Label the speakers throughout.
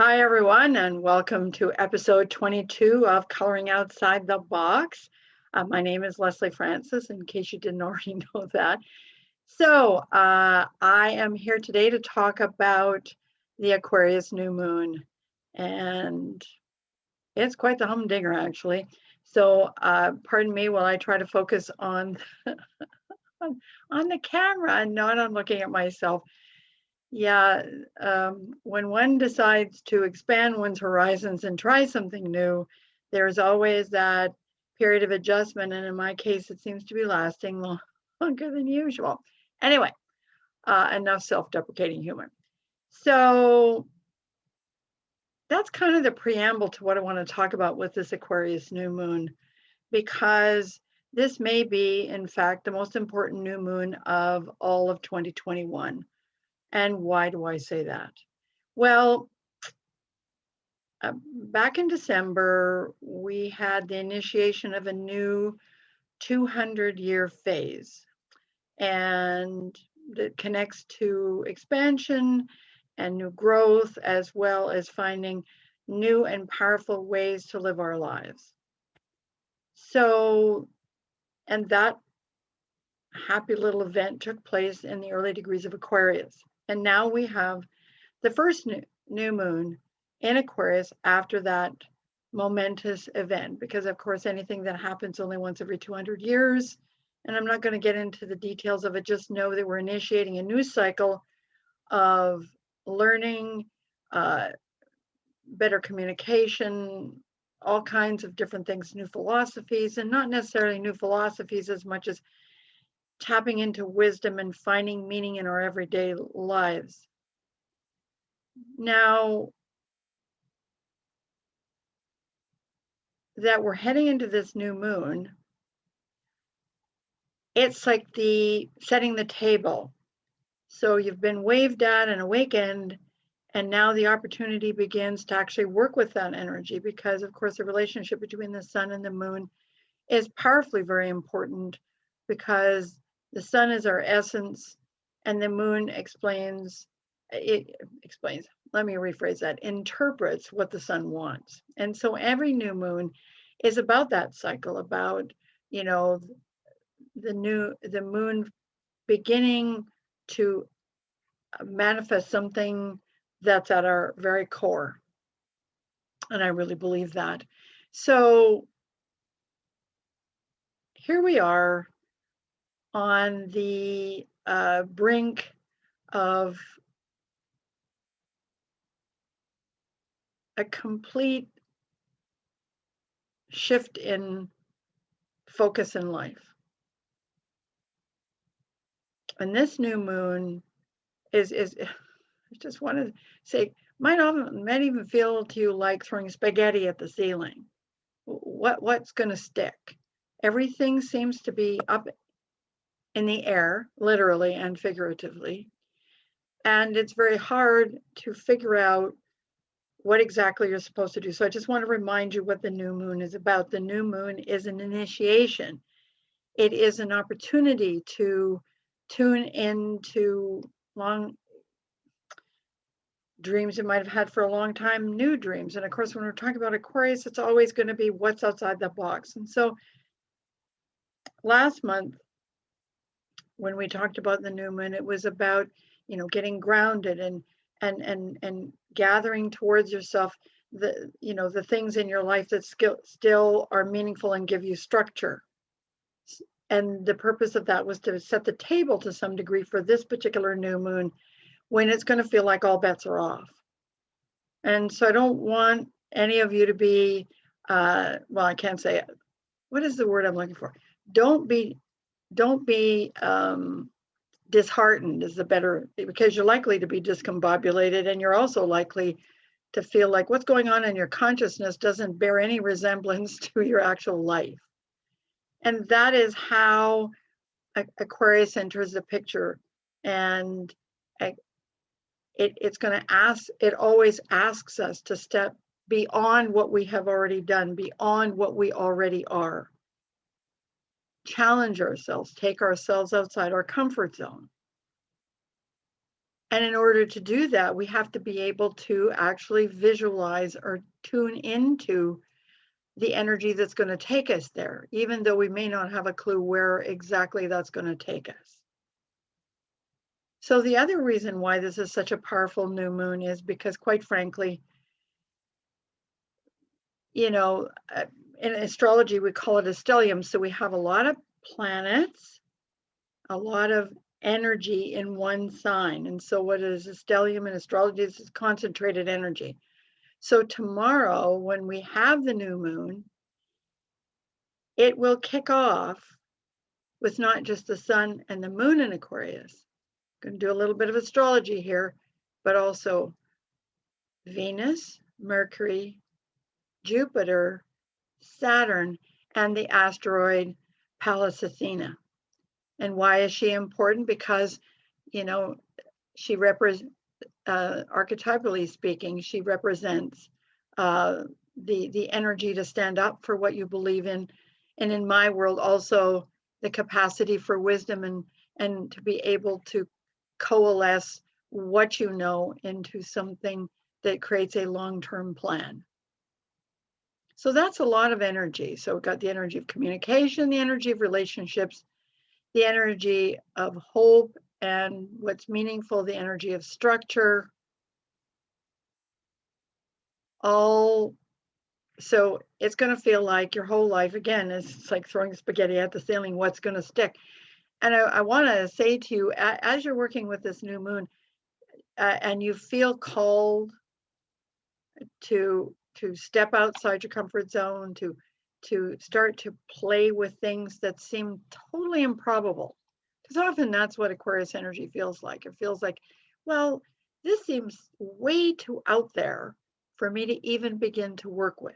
Speaker 1: Hi, everyone, and welcome to episode 22 of Coloring Outside the Box. My name is Leslie Francis, in case you didn't already know that. So, I am here today to talk about the Aquarius new moon, and it's quite the humdinger, actually. So, pardon me while I try to focus on on the camera and not on looking at myself. Yeah, when one decides to expand one's horizons and try something new, there's always that period of adjustment. And in my case, it seems to be lasting longer than usual. Anyway, enough self-deprecating humor. So that's kind of the preamble to what I want to talk about with this Aquarius new moon, because this may be, in fact, the most important new moon of all of 2021. And why do I say that? Well, back in December, we had the initiation of a new 200-year phase, and that connects to expansion and new growth, as well as finding new and powerful ways to live our lives. So, and that happy little event took place in the early degrees of Aquarius. And now we have the first new moon in Aquarius after that momentous event, because of course anything that happens only once every 200 years, and I'm not going to get into the details of it, just know that we're initiating a new cycle of learning, better communication, all kinds of different things, new philosophies, and not necessarily new philosophies as much as tapping into wisdom and finding meaning in our everyday lives. Now that we're heading into this new moon, it's like the setting the table. So you've been waved at and awakened, and now the opportunity begins to actually work with that energy, because of course the relationship between the sun and the moon is powerfully very important, because the sun is our essence and the moon let me rephrase that, interprets what the sun wants. And so every new moon is about that cycle, about, you know, the moon beginning to manifest something that's at our very core. And I really believe that. So here we are on the brink of a complete shift in focus in life. And this new moon is I just want to say, might even feel to you like throwing spaghetti at the ceiling. What's going to stick? Everything seems to be up in the air, literally and figuratively. And it's very hard to figure out what exactly you're supposed to do. So I just want to remind you what the new moon is about. The new moon is an initiation. It is an opportunity to tune into long dreams you might have had for a long time, new dreams. And of course, when we're talking about Aquarius, it's always going to be what's outside the box. And so last month, when we talked about the new moon, it was about, you know, getting grounded and gathering towards yourself the things in your life that still are meaningful and give you structure. And the purpose of that was to set the table to some degree for this particular new moon, when it's going to feel like all bets are off. And so I don't want any of you to be, well, I can't say it. What is the word I'm looking for? Don't be disheartened is the better, because you're likely to be discombobulated, and you're also likely to feel like what's going on in your consciousness doesn't bear any resemblance to your actual life. And that is how Aquarius enters the picture. And it always asks us to step beyond what we have already done, beyond what we already are. Challenge ourselves, take ourselves outside our comfort zone. And in order to do that, we have to be able to actually visualize or tune into the energy that's going to take us there, even though we may not have a clue where exactly that's going to take us. So the other reason why this is such a powerful new moon is because, quite frankly, in astrology, we call it a stellium. So we have a lot of planets, a lot of energy in one sign. And so what is a stellium in astrology? This is concentrated energy. So tomorrow, when we have the new moon, it will kick off with not just the sun and the moon in Aquarius. I'm going to do a little bit of astrology here, but also Venus, Mercury, Jupiter, Saturn, and the asteroid Pallas Athena. And why is she important? Because, she represents, archetypally speaking, she represents the energy to stand up for what you believe in. And in my world, also the capacity for wisdom and to be able to coalesce what you know into something that creates a long-term plan. So that's a lot of energy. So we've got the energy of communication, the energy of relationships, the energy of hope and what's meaningful, the energy of structure, all. So it's going to feel like your whole life, again, is like throwing spaghetti at the ceiling, what's going to stick. And I want to say to you, as you're working with this new moon, and you feel called to step outside your comfort zone, to start to play with things that seem totally improbable. Because often that's what Aquarius energy feels like. It feels like, well, this seems way too out there for me to even begin to work with.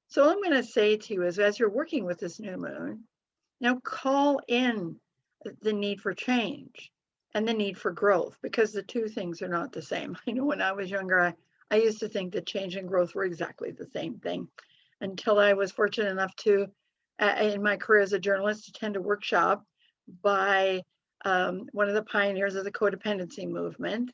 Speaker 1: So all I'm going to say to you is, as you're working with this new moon, now call in the need for change and the need for growth, because the two things are not the same. I know when I was younger, I used to think that change and growth were exactly the same thing, until I was fortunate enough to, in my career as a journalist, attend a workshop by one of the pioneers of the codependency movement,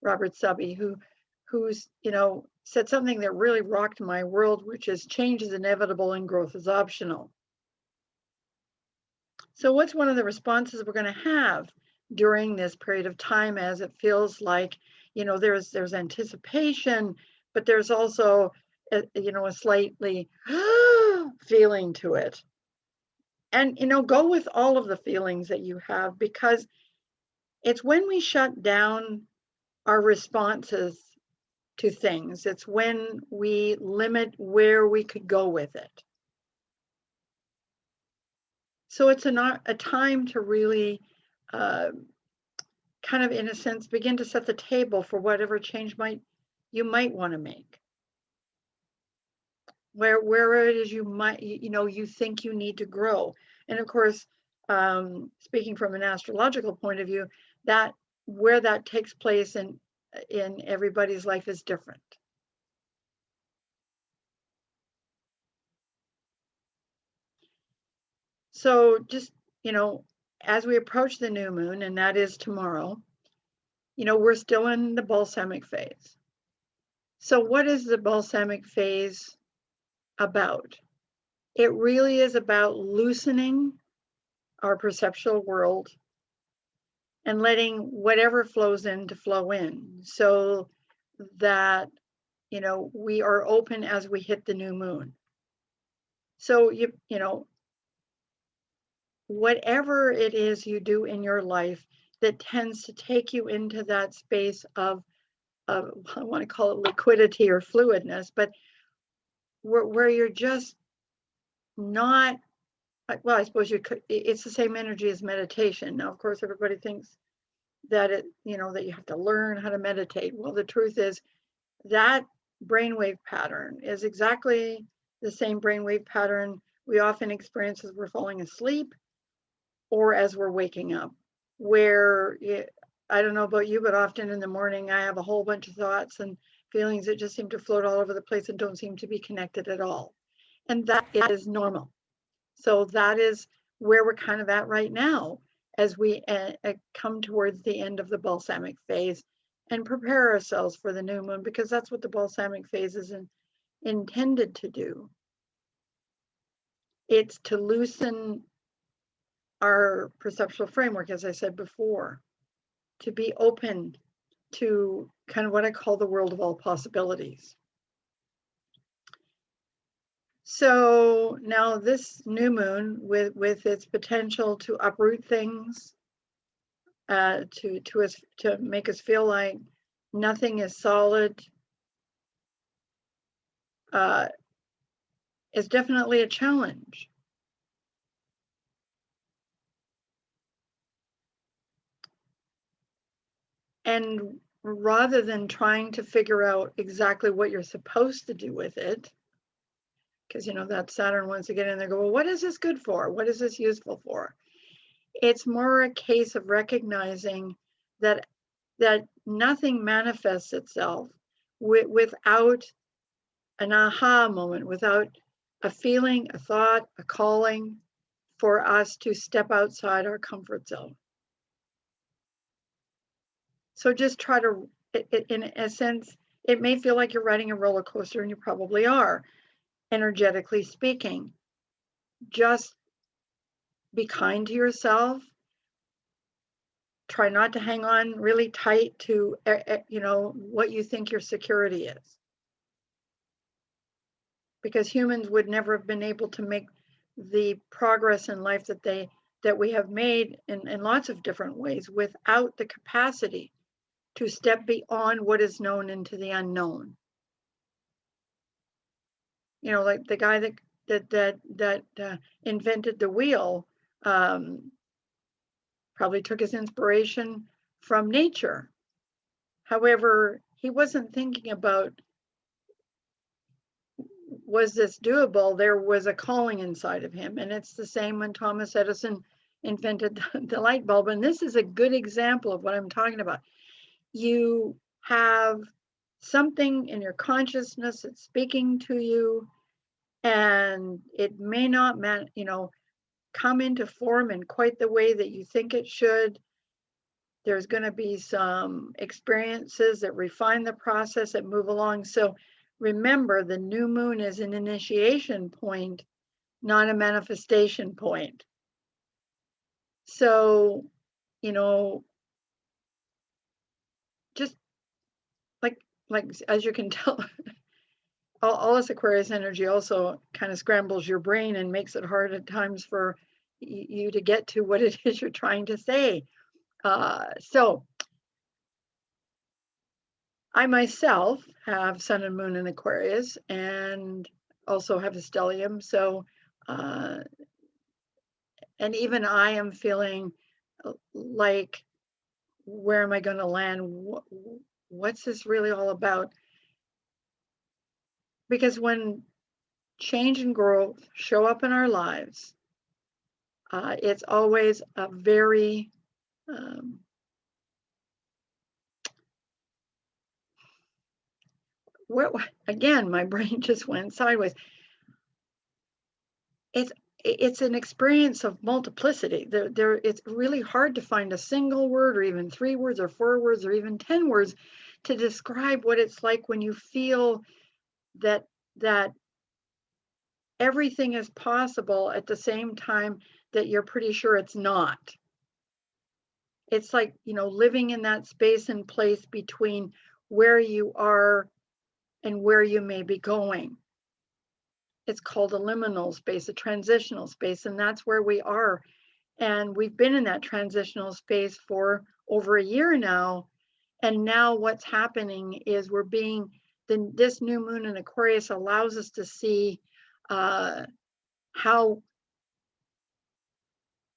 Speaker 1: Robert Subby, who's said something that really rocked my world, which is change is inevitable and growth is optional. So what's one of the responses we're going to have during this period of time, as it feels like, there's anticipation, but there's also a slightly feeling to it. And go with all of the feelings that you have, because it's when we shut down our responses to things, it's when we limit where we could go with it. So it's a time to really kind of, in a sense, begin to set the table for whatever change you might want to make. Where it is you might, you think you need to grow. And of course, speaking from an astrological point of view, that where that takes place in everybody's life is different. So just, as we approach the new moon, and that is tomorrow, we're still in the balsamic phase. So what is the balsamic phase about? It really is about loosening our perceptual world and letting whatever flows in to flow in, so that, we are open as we hit the new moon. So, whatever it is you do in your life that tends to take you into that space of I want to call it liquidity or fluidness, but where you're just not, well, I suppose it's the same energy as meditation. Now, of course, everybody thinks that that you have to learn how to meditate. Well, the truth is that brainwave pattern is exactly the same brainwave pattern we often experience as we're falling asleep or as we're waking up, where I don't know about you, but often in the morning I have a whole bunch of thoughts and feelings that just seem to float all over the place and don't seem to be connected at all. And that is normal. So that is where we're kind of at right now. as we come towards the end of the balsamic phase and prepare ourselves for the new moon, because that's what the balsamic phase is intended to do. It's to loosen our perceptual framework, as I said before, to be open to kind of what I call the world of all possibilities. So now this new moon, with its potential to uproot things, to make us feel like nothing is solid, is definitely a challenge. And rather than trying to figure out exactly what you're supposed to do with it, because that Saturn wants to get in there and go, well, what is this good for? What is this useful for? It's more a case of recognizing that nothing manifests itself without an aha moment, without a feeling, a thought, a calling for us to step outside our comfort zone. So just try to, in a sense, it may feel like you're riding a roller coaster, and you probably are, energetically speaking. Just be kind to yourself. Try not to hang on really tight to, what you think your security is. Because humans would never have been able to make the progress in life that we have made in lots of different ways without the capacity to step beyond what is known into the unknown. Like the guy that invented the wheel, probably took his inspiration from nature. However, he wasn't thinking about, was this doable? There was a calling inside of him. And it's the same when Thomas Edison invented the light bulb. And this is a good example of what I'm talking about. You have something in your consciousness that's speaking to you, and it may not come into form in quite the way that you think it should. There's going to be some experiences that refine the process, that move along. So remember, the new moon is an initiation point, not a manifestation point. So, just like as you can tell, all this Aquarius energy also kind of scrambles your brain and makes it hard at times for you to get to what it is you're trying to say. So I myself have Sun and Moon in Aquarius, and also have a stellium. So, and even I am feeling like, where am I going to land? What's this really all about? Because when change and growth show up in our lives, it's always a very again, my brain just went sideways. It's an experience of multiplicity. It's really hard to find a single word, or even 3 words, or 4 words, or even 10 words to describe what it's like when you feel that everything is possible at the same time that you're pretty sure it's not. It's like, living in that space and place between where you are and where you may be going. It's called a liminal space, a transitional space, and that's where we are. And we've been in that transitional space for over a year now. And now what's happening is this new moon in Aquarius allows us to see how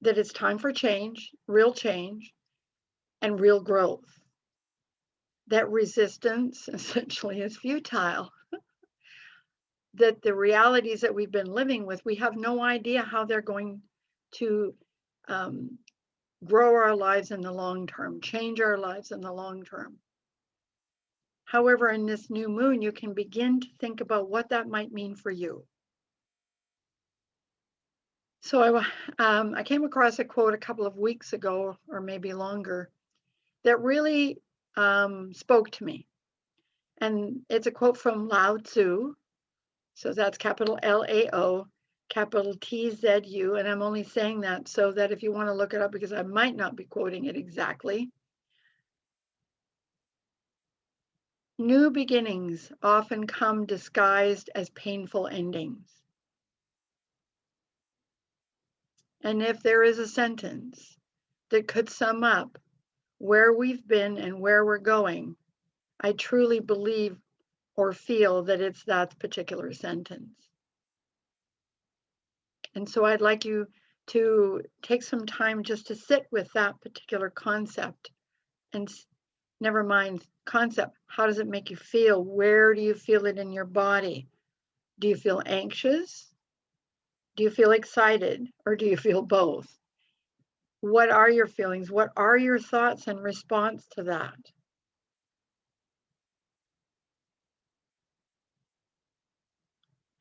Speaker 1: that it's time for change, and real growth. That resistance essentially is futile. That the realities that we've been living with, we have no idea how they're going to grow our lives in the long term, change our lives in the long term. However, in this new moon, you can begin to think about what that might mean for you. So I came across a quote a couple of weeks ago, or maybe longer, that really spoke to me. And it's a quote from Lao Tzu. So that's capital Lao, capital TZU. And I'm only saying that so that if you want to look it up, because I might not be quoting it exactly. New beginnings often come disguised as painful endings. And if there is a sentence that could sum up where we've been and where we're going, I truly believe or feel that it's that particular sentence. And so I'd like you to take some time just to sit with that particular concept and never mind concept. How does it make you feel? Where do you feel it in your body? Do you feel anxious? Do you feel excited? Or do you feel both? What are your feelings? What are your thoughts in response to that?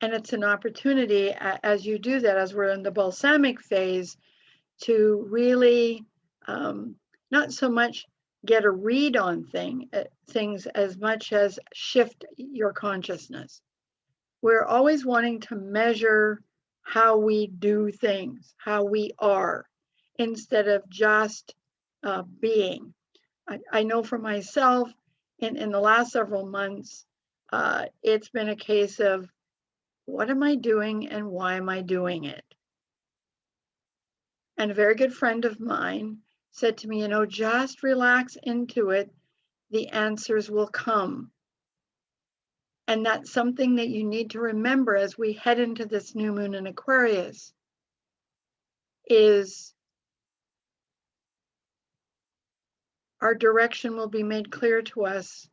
Speaker 1: And it's an opportunity as you do that, as we're in the balsamic phase, to really not so much get a read on things as much as shift your consciousness. We're always wanting to measure how we do things, how we are, instead of just being. I know for myself, in the last several months, it's been a case of what am I doing and why am I doing it? And a very good friend of mine said to me, just relax into it. The answers will come. And that's something that you need to remember as we head into this new moon in Aquarius is our direction will be made clear to us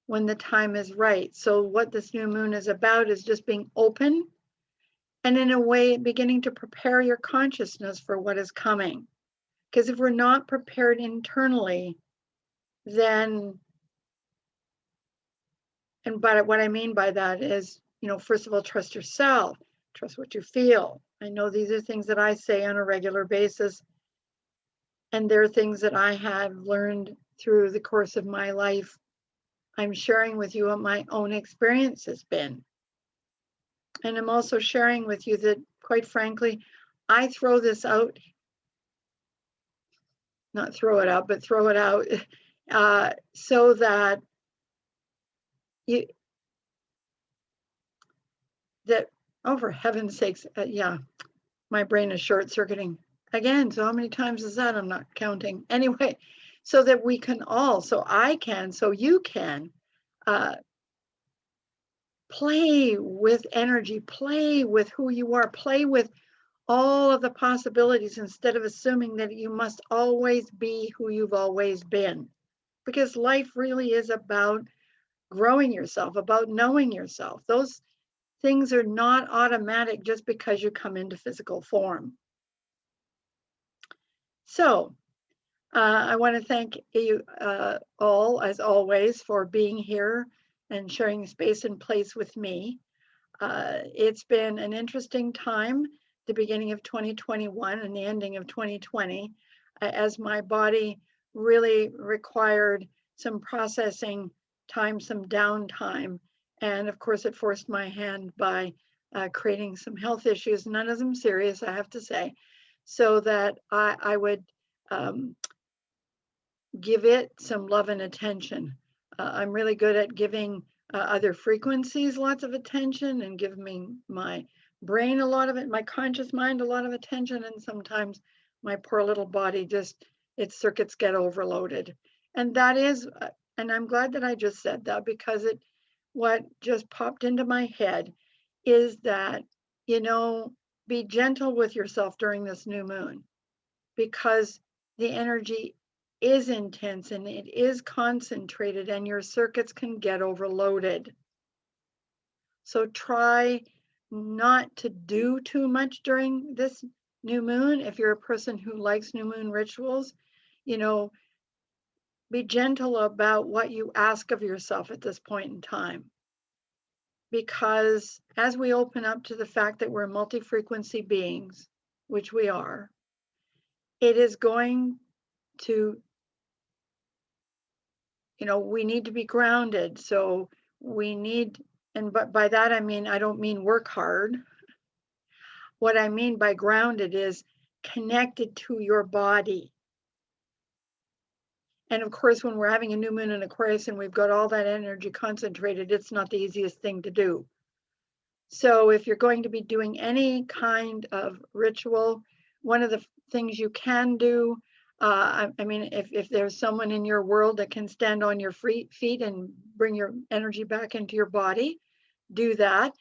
Speaker 1: when the time is right. So what this new moon is about is just being open and in a way beginning to prepare your consciousness for what is coming. Because if we're not prepared internally, then, but what I mean by that is, first of all, trust yourself, trust what you feel. I know these are things that I say on a regular basis, and they're things that I have learned through the course of my life. I'm sharing with you what my own experience has been. And I'm also sharing with you that, quite frankly, I throw this out, not throw it out, but throw it out so that you, oh, for heaven's sakes, yeah, my brain is short circuiting again. So how many times is that? I'm not counting. Anyway, so that we can all, so I can, so you can play with energy, play with who you are, play with all of the possibilities instead of assuming that you must always be who you've always been. Because life really is about growing yourself, about knowing yourself. Those things are not automatic just because you come into physical form. So I want to thank you all, as always, for being here and sharing space and place with me. It's been an interesting time, the beginning of 2021 and the ending of 2020, as my body really required some processing time, some downtime. And of course, it forced my hand by creating some health issues, none of them serious, I have to say, so that I would give it some love and attention. I'm really good at giving other frequencies lots of attention and giving my brain a lot of it, my conscious mind a lot of attention. And sometimes my poor little body just, its circuits get overloaded. And that is, and I'm glad that I just said that because what just popped into my head is that, be gentle with yourself during this new moon because the energy is intense and it is concentrated and your circuits can get overloaded. So try not to do too much during this new moon. If you're a person who likes new moon rituals, be gentle about what you ask of yourself at this point in time. Because as we open up to the fact that we're multi-frequency beings, which we are, it is going to, we need to be grounded. So we need, and but by that I mean, I don't mean work hard. What I mean by grounded is connected to your body. And of course, when we're having a new moon in Aquarius and we've got all that energy concentrated, it's not the easiest thing to do. So if you're going to be doing any kind of ritual, one of the things you can do, I mean, if there's someone in your world that can stand on your feet and bring your energy back into your body, do that.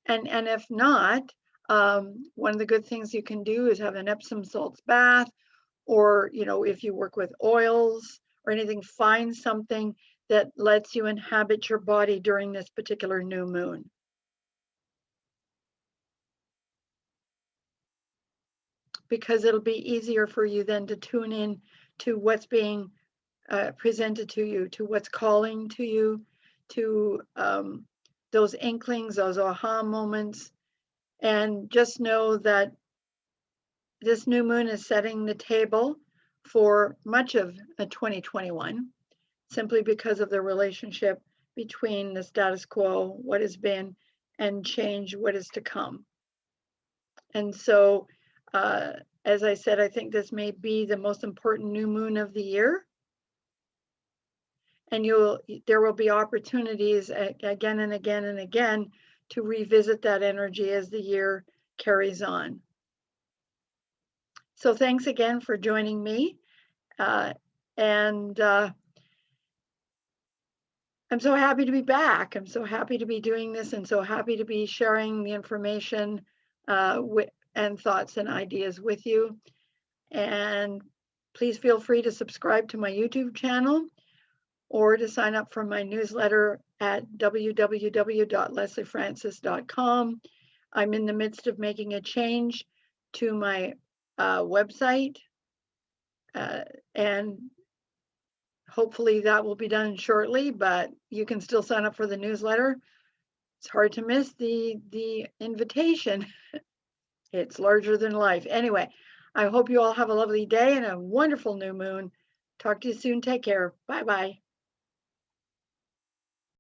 Speaker 1: And if not, one of the good things you can do is have an Epsom salts bath, or if you work with oils or anything, find something that lets you inhabit your body during this particular new moon. Because it'll be easier for you then to tune in to what's being presented to you, to what's calling to you, to those inklings, those aha moments. And just know that this new moon is setting the table for much of 2021, simply because of the relationship between the status quo, what has been, and change, what is to come. And so, as I said, I think this may be the most important new moon of the year. And there will be opportunities again and again and again to revisit that energy as the year carries on. So thanks again for joining me. And I'm so happy to be back. I'm so happy to be doing this and so happy to be sharing the information and thoughts and ideas with you. And please feel free to subscribe to my YouTube channel or to sign up for my newsletter at www.lesliefrancis.com. I'm in the midst of making a change to my website, and hopefully that will be done shortly, but you can still sign up for the newsletter. It's hard to miss the invitation. It's larger than life. Anyway, I hope you all have a lovely day and a wonderful new moon. Talk to you soon. Take care. Bye-bye.